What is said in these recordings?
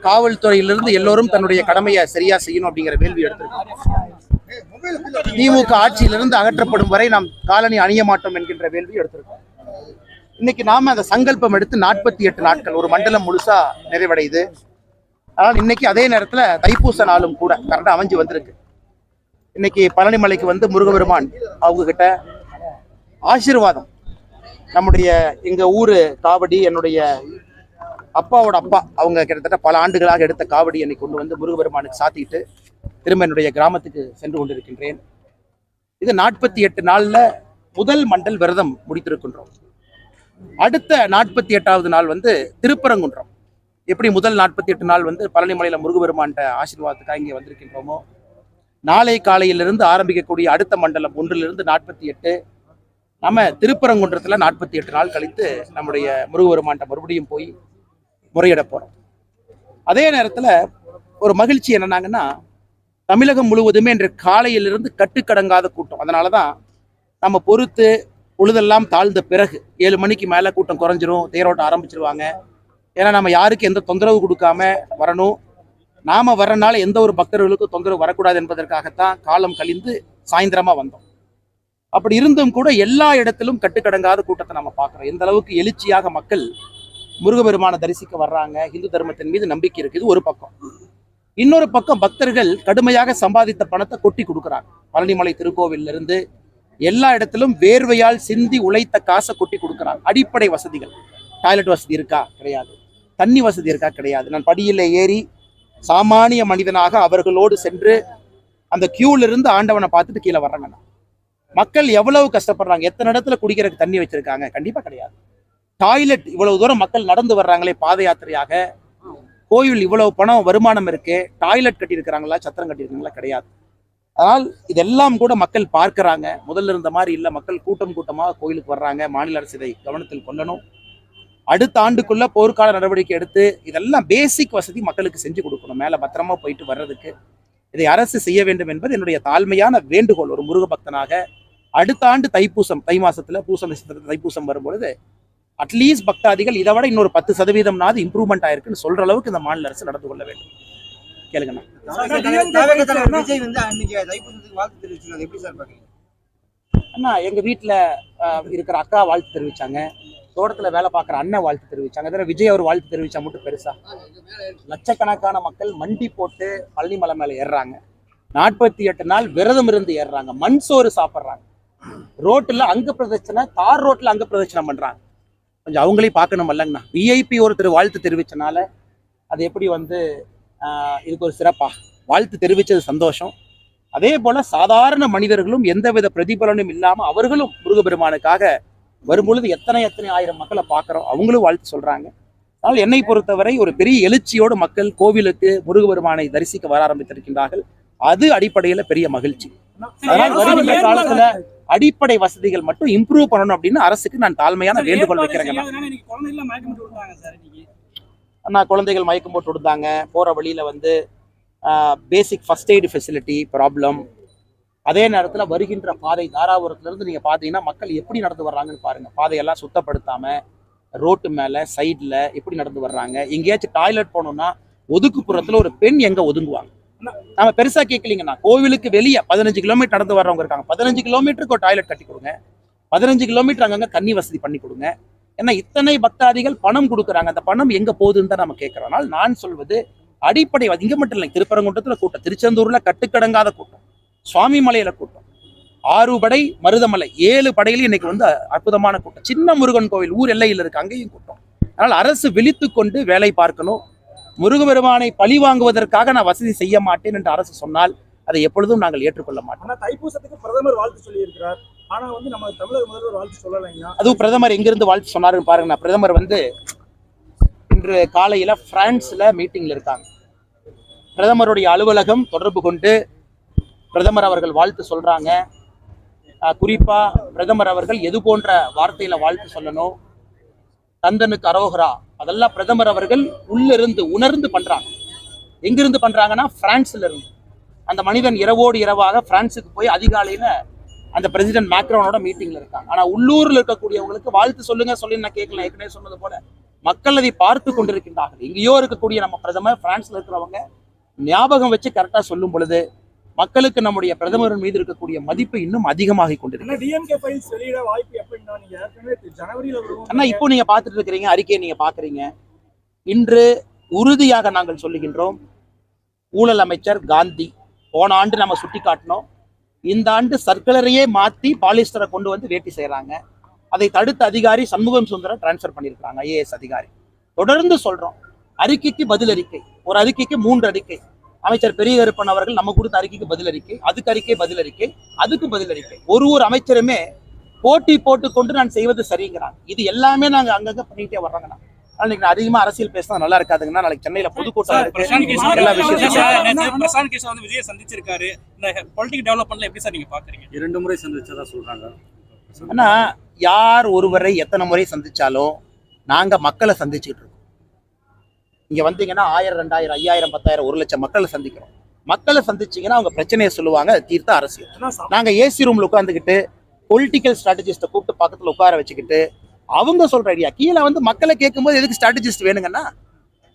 காவல்துறையிலிருந்து எல்லோரும் தன்னுடைய கடமையை சரியா செய்யணும் அப்படிங்கிற கேள்வி எடுத்திருக்கோம். திமுக ஆட்சியிலிருந்து அகற்றப்படும் வரை நாம் காலணி அணிய மாட்டோம் என்கின்ற கேள்வி எடுத்திருக்கோம். இன்னைக்கு நாம அந்த சங்கல்பம் எடுத்து 48 நாட்கள் ஒரு மண்டலம் முழுசா நிறைவடையுது. ஆனால் இன்னைக்கு அதே நேரத்துல தைப்பூச நாளும் கூட கரெக்டா அமைஞ்சு வந்திருக்கு. இன்னைக்கு பழனிமலைக்கு வந்து முருகபெருமான் அவங்க கிட்ட ஆசீர்வாதம், நம்முடைய எங்க ஊரு காவடி, என்னுடைய அப்பாவோட அப்பா அவங்க கிட்டத்தட்ட பல ஆண்டுகளாக எடுத்த காவடி என்னை கொண்டு வந்து முருகபெருமானுக்கு சாத்திட்டு திரும்ப என்னுடைய கிராமத்துக்கு சென்று கொண்டிருக்கின்றேன். இது 48 நாள்ல முதல் மண்டல் விரதம் முடித்திருக்கின்றோம். அடுத்த 48வது நாள் வந்து திருப்பரங்குன்றம். எப்படி முதல் 48 நாள் வந்து பழனிமலையில முருகபெருமான்கிட்ட ஆசீர்வாதத்துக்காக இங்கே வந்திருக்கின்றோமோ, நாளை காலையிலிருந்து ஆரம்பிக்கக்கூடிய அடுத்த மண்டலம் 1லிருந்து 48 நம்ம திருப்பரங்குன்றத்துல 48 நாள் கழித்து நம்முடைய முருகபெருமான்கிட்ட மறுபடியும் போய் முறையிட போறோம். அதே நேரத்துல ஒரு மகிழ்ச்சி என்னன்னாங்கன்னா, தமிழகம் முழுவதுமே இன்று காலையிலிருந்து கட்டுக்கடங்காத கூட்டம். அதனாலதான் நம்ம பொறுத்து பொழுதெல்லாம் தாழ்ந்த பிறகு 7 மணிக்கு மேல கூட்டம் குறைஞ்சிரும், தேரோட்டம் ஆரம்பிச்சிருவாங்க. ஏன்னா நம்ம யாருக்கு எந்த தொந்தரவு கொடுக்காம வரணும், நாம வர்றனால எந்த ஒரு பக்தர்களுக்கும் தொந்தரவு வரக்கூடாது என்பதற்காகத்தான் காலம் கழிந்து சாயந்தரமா வந்தோம். அப்படி இருந்தும் கூட எல்லா இடத்திலும் கட்டுக்கடங்காத கூட்டத்தை நம்ம பார்க்கிறோம். எந்த அளவுக்கு எழுச்சியாக மக்கள் முருகபெருமான தரிசிக்க வர்றாங்க, இந்து தர்மத்தின் மீது நம்பிக்கை இருக்குது ஒரு பக்கம். இன்னொரு பக்கம் பக்தர்கள் கடுமையாக சம்பாதித்த பணத்தை கொட்டி கொடுக்குறாங்க. பழனிமலை திருக்கோவிலிருந்து இருந்து எல்லா இடத்திலும் வேர்வையால் சிந்தி உழைத்த காசை கொட்டி கொடுக்குறாங்க. அடிப்படை வசதிகள், டாய்லெட் வசதி இருக்கா? கிடையாது. தண்ணி வசதி இருக்கா? கிடையாது. நான் படியில் ஏறி சாமானிய மனிதனாக அவர்களோடு சென்று அந்த கியூல இருந்து ஆண்டவனை பார்த்துட்டு கீழே வர்றாங்க. மக்கள் எவ்வளவு கஷ்டப்படுறாங்க, எத்தனை இடத்துல குடிக்கிறதுக்கு தண்ணி வச்சிருக்காங்க? கண்டிப்பா கிடையாது. டாய்லெட் இவ்வளவு தூரம் மக்கள் நடந்து வர்றாங்களே பாத யாத்திரையாக, கோயில் இவ்வளவு பணம் வருமானம் இருக்கு, டாய்லெட் கட்டியிருக்கிறாங்களா, சத்திரம் கட்டியிருக்காங்களா? கிடையாது. ஆனால் இதெல்லாம் கூட மக்கள் பார்க்கிறாங்க. முதல்ல இருந்த மாதிரி இல்லை, மக்கள் கூட்டம் கூட்டமாக கோயிலுக்கு வர்றாங்க. மாநில அரசு இதை கவனத்தில் கொள்ளணும். அடுத்த ஆண்டுக்குள்ள போர்க்கால நடவடிக்கை எடுத்து இதெல்லாம் பேசிக் வசதி மக்களுக்கு செஞ்சு கொடுக்கணும். மேல பத்திரமா போயிட்டு வர்றதுக்கு இதை அரசு செய்ய வேண்டும் என்பது என்னுடைய தாழ்மையான வேண்டுகோள். ஒரு முருக பக்தனாக அடுத்த ஆண்டு தைப்பூசம், தை மாசத்துல பூச நட்சத்திரத்துல தைப்பூசம் வரும்பொழுது அட்லீஸ்ட் பக்தாதிகள் இதை விட இன்னொரு 10% இம்ப்ரூவ்மெண்ட் ஆயிருக்குன்னு சொல்ற அளவுக்கு இந்த மாநில அரசு நடந்து கொள்ள வேண்டும். கேளுங்கண்ணா. அண்ணா, எங்க வீட்டுல இருக்கிற அக்கா வாழ்த்து தெரிவிச்சாங்க, தோட்டத்துல வேலை பார்க்குற அண்ணன் வாழ்த்து தெரிவிச்சாங்க. இதர விஜய் அவர் வாழ்த்து தெரிவிச்சா மட்டும் பெருசா? லட்சக்கணக்கான மக்கள் மண்டி போட்டு பழனிமலை மேல ஏறுறாங்க. 48 நாள் விரதம் இருந்து ஏறுறாங்க. மண் சோறு சாப்பிட்றாங்க. ரோட்டுல அங்க பிரதட்சணை, தார் ரோட்ல அங்க பிரதட்சணை பண்றாங்க. கொஞ்சம் அவங்களையும் பார்க்கணும் இல்லைங்கண்ணா. விஐபி ஒருத்தர் வாழ்த்து தெரிவிச்சனால அது எப்படி வந்து இதுக்கு ஒரு சிறப்பா? வாழ்த்து தெரிவிச்சது சந்தோஷம். அதே போல சாதாரண மனிதர்களும் எந்தவித பிரதிபலனும் இல்லாம அவர்களும் முருகபெருமானுக்காக வரும்பொழுது எத்தனை ஆயிரம் மக்களை பார்க்குறோம், அவங்களும் வாழ்த்து சொல்றாங்க. அதனால் என்னை பொறுத்தவரை ஒரு பெரிய எழுச்சியோடு மக்கள் கோவிலுக்கு முருகபெருமானை தரிசிக்க வர ஆரம்பித்திருக்கின்றார்கள். அது அடிப்படையில பெரிய மகிழ்ச்சி. அதனால் வருகின்ற காலத்துல அடிப்படை வசதிகள் மட்டும் இம்ப்ரூவ் பண்ணணும் அப்படின்னு அரசுக்கு நான் தாழ்மையான வேண்டுகோள் வைக்கிறேன். அண்ணா, குழந்தைகள் மயக்கம் போட்டு விடுத்தாங்க. போற வழியில வந்து basic first aid facility problem. அதே நேரத்தில் வருகின்ற பாதை தாராபுரத்துலேருந்து நீங்கள் பார்த்தீங்கன்னா மக்கள் எப்படி நடந்து வர்றாங்கன்னு பாருங்கள். பாதையெல்லாம் சுத்தப்படுத்தாம ரோட்டு மேலே சைடில் எப்படி நடந்து வர்றாங்க. எங்கேயாச்சும் டாய்லெட் போகணுன்னா ஒதுக்குப்புறத்தில் ஒரு பெண் எங்கே ஒதுங்குவாங்க? நம்ம பெருசாக கேட்கலீங்கண்ணா. கோவிலுக்கு வெளியே 15 கிலோமீட்டர் நடந்து வர்றவங்க இருக்காங்க. 15 கிலோமீட்டருக்கு ஒரு டாய்லெட் கட்டி கொடுங்க. 15 கிலோமீட்டர் அங்கங்கே தண்ணி வசதி பண்ணி கொடுங்க. ஏன்னா இத்தனை பக்தாதிகள் பணம் கொடுக்குறாங்க. அந்த பணம் எங்கே போகுதுன்னு தான் நம்ம கேட்குறோம். ஆனால் நான் சொல்வது அடிப்படை, இங்கே மட்டும் இல்லை, திருப்பரங்குன்றத்தில் கூட்டம், திருச்செந்தூரில் கட்டுக்கடங்காத கூட்டம், சுவாமி மலையில கூட்டம், 6 படை மருதமலை 7 படையிலும் இன்னைக்கு வந்து அற்புதமான கூட்டம். சின்ன முருகன் கோவில் ஊர் எல்லையில் இருக்கு, அங்கேயும் கூட்டம். அதனால் அரசு விழித்து கொண்டு வேலை பார்க்கணும். முருகபெருமானை பழி வாங்குவதற்காக நான் வசதி செய்ய மாட்டேன் என்று அரசு சொன்னால் அதை எப்பொழுதும் நாங்கள் ஏற்றுக்கொள்ள மாட்டோம். தைப்பூசத்துக்கு பிரதமர் வாழ்த்து சொல்லி இருக்கிறார். ஆனா வந்து நம்ம தமிழக முதல்வர் வாழ்த்து சொல்லலைங்க. அதுவும் பிரதமர் எங்கிருந்து வாழ்த்து சொன்னாருன்னு பாருங்க. பிரதமர் வந்து இன்று காலையில பிரான்ஸ்ல மீட்டிங்ல இருக்காங்க. பிரதமருடைய அலுவலகம் தொடர்பு கொண்டு பிரதமர் அவர்கள் வாழ்த்து சொல்றாங்க. குறிப்பா பிரதமர் அவர்கள் எது போன்ற வார்த்தையில வாழ்த்து சொல்லணும், தந்தனுக்கு அரோகரா, அதெல்லாம் பிரதமர் அவர்கள் உள்ளிருந்து உணர்ந்து பண்றாங்க. எங்கிருந்து பண்றாங்கன்னா பிரான்ஸ்ல இருந்து. அந்த மனிதன் இரவோடு இரவாக பிரான்ஸுக்கு போய் அதிகாலையில அந்த பிரசிடென்ட் மேக்ரோனோட மீட்டிங்ல இருக்காங்க. ஆனா உள்ளூர்ல இருக்கக்கூடியவங்களுக்கு வாழ்த்து சொல்லுங்க சொல்லி நான் கேட்கல. ஏற்கனவே சொன்னது போல மக்கள் அதை பார்த்து கொண்டிருக்கின்றார்கள். எங்கேயோ இருக்கக்கூடிய நம்ம பிரதமர், பிரான்ஸ்ல இருக்கிறவங்க ஞாபகம் வச்சு கரெக்டா சொல்லும் பொழுது மக்களுக்கு நம்முடைய பிரதமரின் மீது இருக்கக்கூடிய மதிப்பு இன்னும் அதிகமாகி கொண்டிருக்கு. டிஎம்கே ஃபைல்ஸ் வெளியிட வாய்ப்பு எப்படின்னா நீங்க ஏற்கனவே ஜனவரியில ஆனா இப்போ நீங்க பார்த்துட்டு இருக்கிறீங்க, அறிக்கையை நீங்க பாக்குறீங்க. இன்று உறுதியாக நாங்கள் சொல்லுகின்றோம், ஊழல் அமைச்சர் காந்தி போன ஆண்டு நம்ம சுட்டி காட்டினோம். இந்த ஆண்டு சர்க்குலரையே மாத்தி பாலிஸ்டரை கொண்டு வந்து வேட்டி செய்யறாங்க. அதை தடுத்த அதிகாரி சண்முகம் சுந்தரம் டிரான்ஸ்பர் பண்ணியிருக்காங்க, ஐஏஎஸ் அதிகாரி. தொடர்ந்து சொல்றோம், அறிக்கைக்கு பதில் அறிக்கை, ஒரு அறிக்கைக்கு 3 அறிக்கை. அமைச்சர் பெரிய கருப்பன் அவர்கள் நம்ம கொடுத்த அறிக்கைக்கு பதில் அறிக்கை, அதுக்கு அறிக்கை பதில் அறிக்கை, அதுக்கு பதில் அறிக்கை. ஒரு அமைச்சருமே போட்டி போட்டுக்கொண்டு நான் செய்வது சரிங்கிறாங்க. இது எல்லாமே நாங்க அங்கங்க பண்ணிட்டே வர்றாங்கண்ணா. நாளைக்கு நான் அதிகமா அரசியல் பேசினா நல்லா இருக்காதுங்கன்னா, நாளைக்கு சென்னையில பொதுக்கூட்டம் இருக்கு. எல்லா விஷயம் விஜய் சந்திச்சிருக்காரு. இந்த பொலிட்டிக்கல் டெவலப்மெண்ட்ல எப்படி சார் நீங்க பாக்குறீங்க? 2 முறை சந்திச்சதா சொல்றாங்க. ஆனா யார் ஒருவரை எத்தனை முறை சந்திச்சாலும் நாங்க மக்களை சந்திச்சுக்கிட்டு இருக்கோம். இங்க வந்தீங்கன்னா 1000, 2000, 5000, 10,000, 1 லட்சம் மக்களை சந்திக்கிறோம். மக்களை சந்திச்சீங்கன்னா அவங்க பிரச்சனையை சொல்லுவாங்க, தீர்த்த அரசியல். நாங்க ஏசி ரூம்ல உட்காந்துக்கிட்டு பொலிட்டிக்கல் ஸ்ட்ராட்டஜிஸ்ட கூப்பிட்டு பக்கத்துல உட்கார வச்சுக்கிட்டு அவங்க சொல்ற ஐடியா கீழே வந்து மக்களை கேட்கும்போது எதுக்கு ஸ்ட்ராட்டஜிஸ்ட் வேணுங்கன்னா,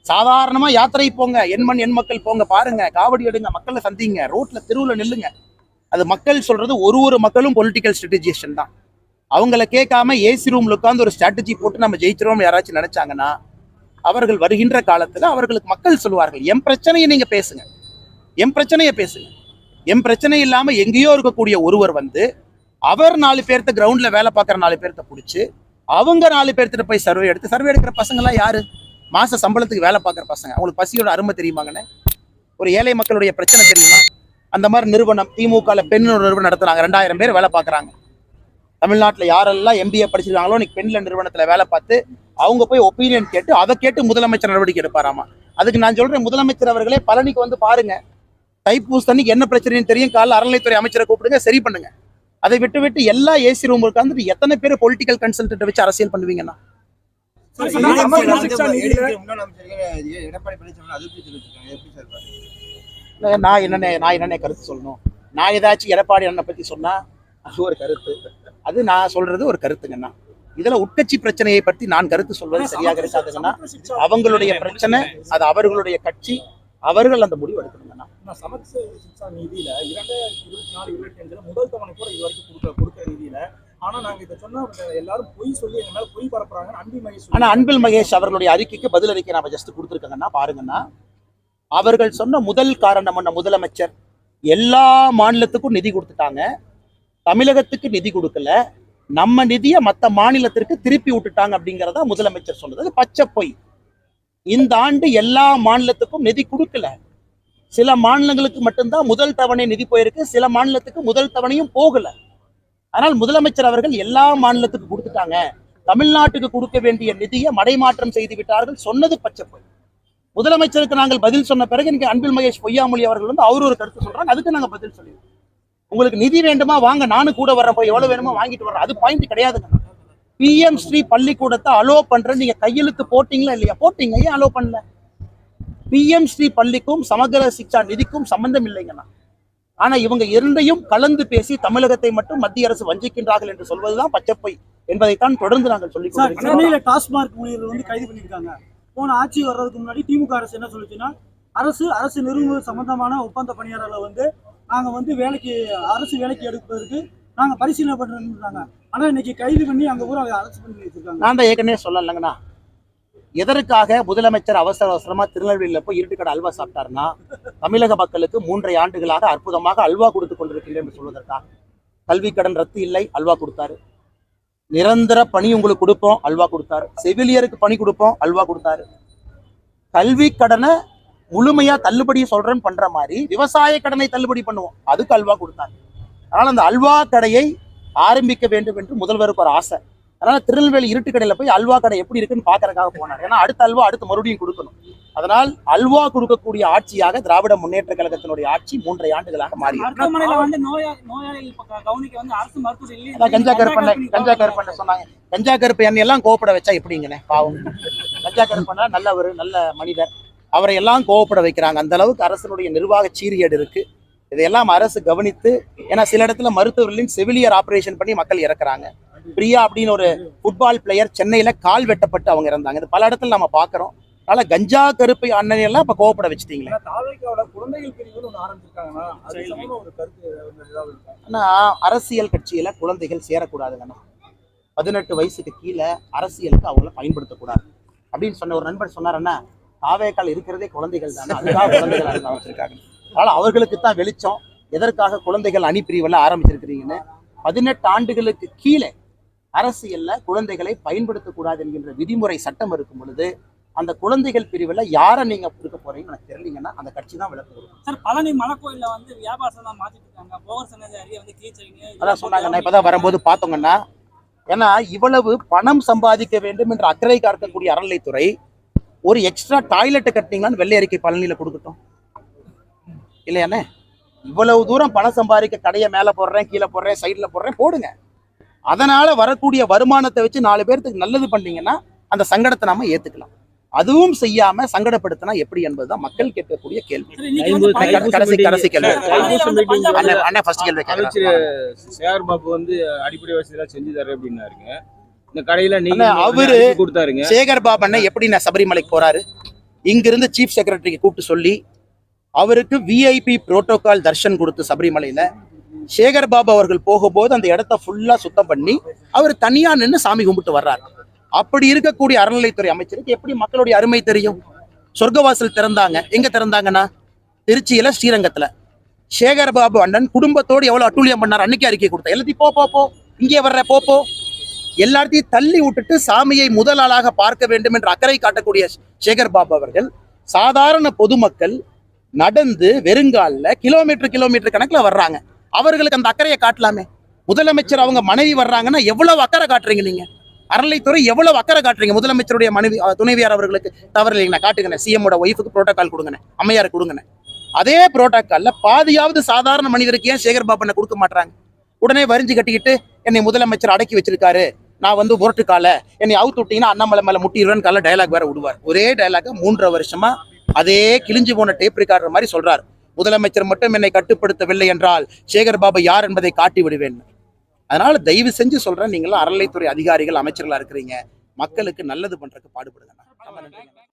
சாதாரணமா யாத்திரை போங்க, எண் மக்கள் போங்க, பாருங்க, காவடி எடுங்க, மக்களை சந்திங்க, ரோட்ல தெருவுல நில்லுங்க. அது மக்கள் சொல்றது ஒரு மக்களும் பொலிட்டிக்கல் ஸ்ட்ராட்டஜிஸ்ட் தான். அவங்கள கேட்காம ஏசி ரூம்ல உட்காந்து ஒரு ஸ்ட்ராட்டஜி போட்டு நம்ம ஜெயிச்சிரோம் யாராச்சும் நினைச்சாங்கன்னா, அவர்கள் வருகின்ற காலத்துல அவர்களுக்கு மக்கள் சொல்லுவார்கள், என் பிரச்சனையை நீங்க பேசுங்க, என் பிரச்சனையை பேசுங்க. என் பிரச்சனை இல்லாம எங்கேயோ இருக்கக்கூடிய ஒருவர் வந்து அவர் 4 பேர்த்த கிரவுண்ட்ல வேலை பார்க்குற 4 பேர்த்த பிடிச்சி அவங்க 4 பேர்த்திட்ட போய் சர்வே எடுக்கிற பசங்களாம் யாரு? மாச சம்பளத்துக்கு வேலை பார்க்குற பசங்க. அவங்களுக்கு பசியோட அருமை தெரியுமாங்கண்ணே? ஒரு ஏழை மக்களுடைய பிரச்சனை தெரியுமா? அந்த மாதிரி நிறுவனம் திமுகவில் பெண் நிறுவனம் நடத்துறாங்க, 2000 பேர் வேலை பார்க்குறாங்க. தமிழ்நாட்டில் யாரெல்லாம் MBA படிச்சிருக்காங்களோ இன்னைக்கு பெண்ல நிறுவனத்தில் வேலை பார்த்து அவங்க போய் ஒப்பீனியன் கேட்டு அதை கேட்டு முதலமைச்சர் நடவடிக்கை எடுப்பாராமா. அதுக்கு நான் சொல்றேன், முதலமைச்சர் அவர்களே பழனிக்கு வந்து பாருங்க, தைப்பூசணிக்கு என்ன பிரச்சனைன்னு தெரியும், காலைல அறநிலைத்துறை அமைச்சரை கூப்பிடுங்க, சரி பண்ணுங்க. அதை விட்டு எல்லா ஏசி ரூம் உட்காந்துட்டு எத்தனை பேர் பொலிட்டிக்கல் கன்சல்டன்ட் வச்சு அரசியல் பண்ணுவீங்கன்னா? நான் என்னென்ன கருத்து சொல்லணும்? நான் ஏதாச்சும் எடப்பாடி அண்ணனை பத்தி சொன்னா அது ஒரு கருத்து, அது நான் சொல்றது ஒரு கருத்துங்கண்ணா. இதுல உட்கட்சி பிரச்சனையை பற்றி நான் கருத்து சொல்வது சரியாக இருக்காதுங்கன்னா, அவங்களுடைய பிரச்சனை, அது அவர்களுடைய கட்சி, அவர்கள் அந்த முடிவு எடுக்கணுங்கண்ணா. சமத்துவ சிக்ஷா நிதியில 2024-25 முதல் தவணை கூட இது வரைக்கும் கொடுக்க நிதியில, ஆனா நாங்க இதை சொன்னா எல்லாரும் பொய் சொல்லி எங்க மேல பொய் பரப்புறாங்க. அன்பில் மகேஷ், ஆனா அன்பில் மகேஷ் அவர்களுடைய அறிக்கைக்கு பதில் அறிக்கை நாம ஜஸ்ட் கொடுத்துருக்காங்கன்னா பாருங்கன்னா, அவர்கள் சொன்ன முதல் காரணம் என்ன? முதலமைச்சர் எல்லா மாநிலத்துக்கும் நிதி கொடுத்துட்டாங்க, தமிழகத்துக்கு நிதி கொடுக்கல, நம்ம நிதியை மற்ற மாநிலத்திற்கு திருப்பி விட்டுட்டாங்க அப்படிங்கிறதா முதலமைச்சர் சொன்னது. அது பச்சை பொய். இந்த ஆண்டு எல்லா மாநிலத்துக்கும் நிதி கொடுக்கல, சில மாநிலங்களுக்கு மட்டும்தான் முதல் தவணை நிதி போயிருக்கு, சில மாநிலத்துக்கு முதல் தவணையும் போகல. ஆனால் முதலமைச்சர் அவர்கள் எல்லா மாநிலத்துக்கு கொடுத்துட்டாங்க, தமிழ்நாட்டுக்கு கொடுக்க வேண்டிய நிதியை மடைமாற்றம் செய்து விட்டார்கள் சொன்னது பச்சை பொய். முதலமைச்சருக்கு நாங்கள் பதில் சொன்ன பிறகு எனக்கு அன்பில் மகேஷ் பொய்யாமொழி அவர்கள் வந்து அவர் ஒரு கருத்து சொல்றாங்க, அதுக்கு நாங்க பதில் சொல்லிடுவோம். உங்களுக்கு நிதி வேண்டுமா வாங்க, நானும் கூட வர்றேன், போய் எவ்வளவு வேணுமோ வாங்கிட்டு வர்றேன், அது பாயிண்ட் கிடையாதுங்க. PM ஸ்ரீ பள்ளிக்கூடத்தை அலோ பண்ற நீங்க கையெழுத்து போட்டீங்களா இல்லையா? போட்டீங்க, ஏன் அலோ பண்ணல? PM ஸ்ரீ பள்ளிக்கும் சமகர சிக்ஷா நிதிக்கும் சம்பந்தம் இல்லைங்கண்ணா. ஆனா இவங்க இரண்டையும் கலந்து பேசி தமிழகத்தை மட்டும் மத்திய அரசு வஞ்சிக்கின்றார்கள் என்று சொல்வதுதான் பச்சைப்பொய் என்பதைத்தான் தொடர்ந்து நாங்கள் சொல்லிக் கொண்டிருக்கிறோம். சென்னையில டாஸ்மாக் ஊழியர்கள் வந்து கைது பண்ணியிருக்காங்க. போன ஆட்சி வர்றதுக்கு முன்னாடி திமுக அரசு என்ன சொல்லுச்சுன்னா, அரசு நிறுவனம் சம்பந்தமான ஒப்பந்த பணியாளர்களை வந்து நாங்க வந்து அரசு வேலைக்கு எடுப்பதற்கு நாங்க பரிசீலனை பண்றாங்க. ஆனா இன்னைக்கு கைது பண்ணி அங்க ஊரை அரசு பண்ணி வச்சிருக்காங்க. நான் தான் ஏற்கனவே சொல்லலைங்கண்ணா, எதற்காக முதலமைச்சர் அவசரமா திருநெல்வேலியில போய் இருட்டுக்கடை அல்வா சாப்பிட்டாருன்னா, தமிழக மக்களுக்கு 3.5 ஆண்டுகளாக அற்புதமாக அல்வா கொடுத்து கொண்டிருக்கிறேன் என்று சொல்வதற்காக. கல்வி கடன் ரத்து இல்லை, அல்வா கொடுத்தாரு. நிரந்தர பணி உங்களுக்கு கொடுப்போம், அல்வா கொடுத்தாரு. செவிலியருக்கு பணி கொடுப்போம், அல்வா கொடுத்தாரு. கல்வி கடனை முழுமையா தள்ளுபடி சொல்றேன்னு பண்ற மாதிரி விவசாய கடனை தள்ளுபடி பண்ணுவோம், அதுக்கு அல்வா கொடுத்தாரு. அதனால அந்த அல்வா கடையை ஆரம்பிக்க வேண்டும் என்று முதல்வருக்கு ஒரு ஆசை. அதனால திருநெல்வேலி இருட்டு கடையில போய் அல்வா கடை எப்படி இருக்குன்னு பாக்குறதுக்காக போனார். ஏன்னா அடுத்த அல்வா அடுத்து மறுபடியும் கொடுக்கணும். அதனால் அல்வா கொடுக்கக்கூடிய ஆட்சியாக திராவிட முன்னேற்ற கழகத்தினுடைய ஆட்சி 3.5 ஆண்டுகளாக மாறி. கஞ்சா கருப்பண்ண சொன்னாங்க, கஞ்சா கருப்பு எண்ணெய் எல்லாம் கோவப்பட வச்சா எப்படிங்கண்ணே? பாவம், கஞ்சா கருப்பண்ணா நல்ல மனிதர், அவரை எல்லாம் கோவப்பட வைக்கிறாங்க. அந்த அளவுக்கு அரசனுடைய நிர்வாக சீர்கேடு இருக்கு. இதையெல்லாம் அரசு கவனித்து, ஏன்னா சில இடத்துல மருத்துவர்களின் செவிலியர் ஆபரேஷன் பண்ணி மக்கள் இறக்குறாங்க. பிரியா அப்படின்னு ஒரு ஃபுட்பால் பிளேயர் சென்னையில கால் வெட்டப்பட்டு அவங்க இறந்தாங்க. இது பல இடத்துல நம்ம பாக்குறோம். அதனால கஞ்சா கருப்பை அண்ணன் எல்லாம் இப்ப கோவப்பட வச்சுட்டீங்களே. தாவேக்காவோட குழந்தைகள் பிரிவுன்னு ஒண்ணு ஆரம்பிச்சிருக்காங்கன்னா அது சம்பந்தமா ஒரு கருத்து ஏதாவது இருக்கா? ஆனா அரசியல் கட்சியில குழந்தைகள் சேரக்கூடாதுங்கண்ணா. 18 வயசுக்கு கீழே அரசியலுக்கு அவங்கள பயன்படுத்தக்கூடாது அப்படின்னு சொன்ன ஒரு நண்பர் சொன்னாருன்னா, தாவேக்கால் இருக்கிறதே குழந்தைகள் தானே, அதுக்காக குழந்தைகள் வச்சிருக்காங்க. அதனால அவர்களுக்கு தான் வெளிச்சம் எதற்காக குழந்தைகள் அணி பிரிவெல்லாம் ஆரம்பிச்சிருக்கிறீங்கன்னு. 18 ஆண்டுகளுக்கு கீழே அரசியல்ல குழந்தைகளை பயன்படுத்தக்கூடாது என்கின்ற விதிமுறை சட்டம் இருக்கும் பொழுது அந்த குழந்தைகள் பிரிவில் யாரை நீங்க கொடுக்க போறீங்க எனக்கு தெரியலீங்கன்னா அந்த கட்சி தான் விளக்கு கொடுக்கும். சார், பழனி மலைக்கோயில்ல வந்து வியாபாரம் மாத்திட்டு இருக்காங்க. போகர் சன்னதி வந்து கீச்சைங்க அதான் சொன்னாங்க. நான் இப்பதான் வரும்போது பார்த்தோங்கன்னா, ஏன்னா இவ்வளவு பணம் சம்பாதிக்க வேண்டும் என்ற அக்கறை காக்கக்கூடிய அறநிலைத்துறை ஒரு எக்ஸ்ட்ரா டாய்லெட்டை கட்டினீங்களான்னு வெள்ளை அறிக்கை பழனியில கொடுக்கட்டும் இல்லையானே? இவ்வளவு தூரம் பணம் சம்பாதிக்க கடையை மேல போடுறேன், கீழே போடுறேன், சைட்ல போடுறேன், போடுங்க. அதனால வரக்கூடிய வருமானத்தை வச்சு 4 பேருக்கு நல்லது பண்ணீங்கன்னா அந்த சங்கடத்தை நாம ஏத்துக்கலாம். அதுவும் செய்யாம சங்கடப்படுத்தினா எப்படி என்பதுதான் மக்கள் கேட்கக்கூடிய கேள்வி. கடைசி கேள்வி. அண்ணா ஃபர்ஸ்ட் கேள்வி கேட்கிறேன். சேகர் பாபு வந்து அடிப்படை வசதியெல்லாம் செஞ்சு தர அப்படின்னாருங்க. இந்த கடையில நீங்க அவரு கொடுத்தாருங்க. சேகர் பாபு அண்ணன் எப்படி நான் சபரிமலைக்கு போறாரு, இங்கிருந்து சீஃப் செக்ரட்டரிக்கு கூப்பிட்டு சொல்லி அவருக்கு விஐபி புரோட்டோகால் தர்ஷன் கொடுத்து சபரிமலையில சேகர் பாபு அவர்கள் போகும்போது அந்த இடத்த ஃபுல்லா சுத்தம் பண்ணி அவர் தனியா நின்று சாமி கும்பிட்டு வர்றாரு. அப்படி இருக்கக்கூடிய அறநிலைத்துறை அமைச்சருக்கு எப்படி மக்களுடைய அருமை தெரியும்? சொர்க்கவாசல் திறந்தாங்க. எங்க திறந்தாங்கன்னா திருச்சியில, ஸ்ரீரங்கத்துல. சேகர் பாபு அண்ணன் குடும்பத்தோடு எவ்வளவு அட்டூழியம் பண்ணார் அன்னைக்கு அறிக்கை கொடுத்தா. எல்லாத்தையும் போ இங்கே வர்ற போ எல்லாத்தையும் தள்ளி விட்டுட்டு சாமியை முதல் ஆளாக பார்க்க வேண்டும் என்ற அக்கறை காட்டக்கூடிய சேகர் பாபு அவர்கள் சாதாரண பொதுமக்கள் நடந்து வெறுங்காலில் கிலோமீட்டர் கணக்கில் வர்றாங்க. அவர்களுக்கு அந்த அக்கறையை காட்டலாமே. முதலமைச்சர் அவங்க மனைவி வர்றாங்கன்னா எவ்வளவு அக்கறை காட்டுறீங்க நீங்க? அறநிலைத்துறை எவ்வளவு அக்கறை காட்டுறீங்க? முதலமைச்சருடைய மனைவி துணைவியார் அவர்களுக்கு தவறு இல்லைங்கண்ணா, காட்டுங்கண்ணே. சிஎம்மோட ஒய்ஃபுக்கு புரோட்டோகால் கொடுங்கண்ணே, அம்மையார் கொடுங்கண்ணே. அதே புரோட்டோகால்ல பாதியாவது சாதாரண மனிதருக்கு ஏன் சேகர் பாபு கொடுக்க மாட்டாங்க? உடனே வரிஞ்சு கட்டிக்கிட்டு என்னை முதலமைச்சர் அடக்கி வச்சிருக்காரு, நான் வந்து முரட்டுக்கால என்னை அவுத்து விட்டீங்கன்னா அண்ணாமலை மேல முட்டிடுவேன்னு கால டயலாக் வேற விடுவார். ஒரே டயலாக 3.5 வருஷமா அதே கிழிஞ்சு போன டேப் ரிகார்டர் மாதிரி சொல்றாரு. முதலமைச்சர் மட்டும் என்னை கட்டுப்படுத்தவில்லை என்றால் சேகர் பாபு யார் என்பதை காட்டி விடுவேன். அதனால தயவு செஞ்சு சொல்றேன், நீங்களும் அறநிலைத்துறை அதிகாரிகள் அமைச்சர்களா இருக்கிறீங்க, மக்களுக்கு நல்லது பண்றதுக்கு பாடுபடுங்க.